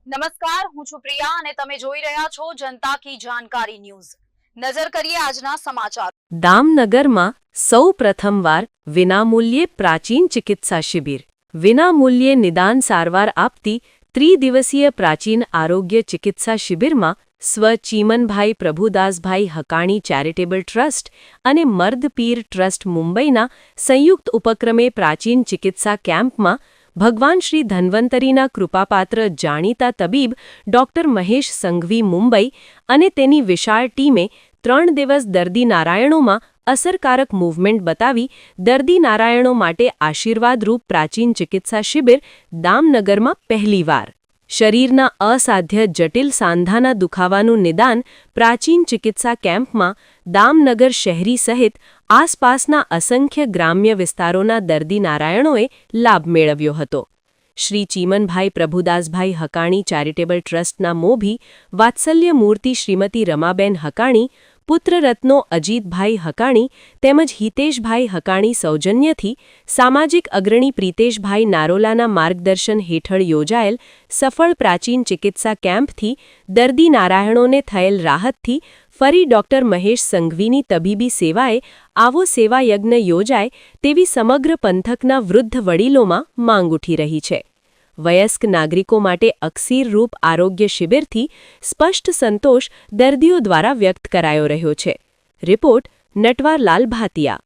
નમસ્કાર, હું છું પ્રિયા અને તમે જોઈ રહ્યા છો જનતા કી જાણકારી ન્યૂઝ। નજર કરીએ આજના સમાચાર। દામનગરમાં સૌ પ્રથમવાર વિનામૂલ્યે પ્રાચીન ચિકિત્સા શિબિર। વિનામૂલ્યે નિદાન સારવાર આપતી ત્રિદિવસીય પ્રાચીન આરોગ્ય ચિકિત્સા શિબિરમાં સ્વ ચીમનભાઈ પ્રભુદાસભાઈ હકાણી ચેરિટેબલ ટ્રસ્ટ અને મર્દપીર ટ્રસ્ટ મુંબઈના સંયુક્ત ઉપક્રમે પ્રાચીન ચિકિત્સા કેમ્પમાં ભગવાન શ્રી ધન્વંતરીના કૃપાપાત્ર જાણીતા તબીબ ડોક્ટર મહેશ સંઘવી મુંબઈ અને તેની વિશાળ ટીમે 3 દિવસ દર્દી નારાયણોમાં અસરકારક મૂવમેન્ટ બતાવી દર્દી નારાયણો માટે આશીર્વાદરૂપ પ્રાચીન ચિકિત્સા શિબિર દામનગરમાં પહેલીવાર। શરીરના અસાધ્ય જટિલ સાંધાના દુખાવાનું નિદાન પ્રાચીન ચિકિત્સા કેમ્પમાં દામનગર શહેરી સહિત આસપાસના અસંખ્ય ગ્રામ્ય વિસ્તારોના દર્દી નારાયણોએ લાભ મેળવ્યો હતો। શ્રી ચીમનભાઈ પ્રભુદાસભાઈ હકાણી ચેરિટેબલ ટ્રસ્ટના મોભી વાત્સલ્ય મૂર્તિ શ્રીમતી રમાબેન હકાણી, પુત્રરત્નો અજીતભાઈ હકાણી તેમજ હિતેશભાઈ હકાણી સૌજન્યથી સામાજિક અગ્રણી પ્રીતેશભાઈ નારોલાના માર્ગદર્શન હેઠળ યોજાયેલ સફળ પ્રાચીન ચિકિત્સા કેમ્પથી દર્દી નારાયણોને થયેલ રાહતથી ફરી ડોક્ટર મહેશ સંઘવીની તબીબી સેવાએ આવો સેવાયજ્ઞ યોજાય તેવી સમગ્ર પંથકના વૃદ્ધ વડીલોમાં માંગ ઉઠી રહી છે। વયસ્ક નાગરિકો માટે અકસીરરૂપ આરોગ્ય શિબિરથી સ્પષ્ટ સંતોષ દર્દીઓ દ્વારા વ્યક્ત કરાયો રહ્યો છે। રિપોર્ટ નટવરલાલ ભાતિયા।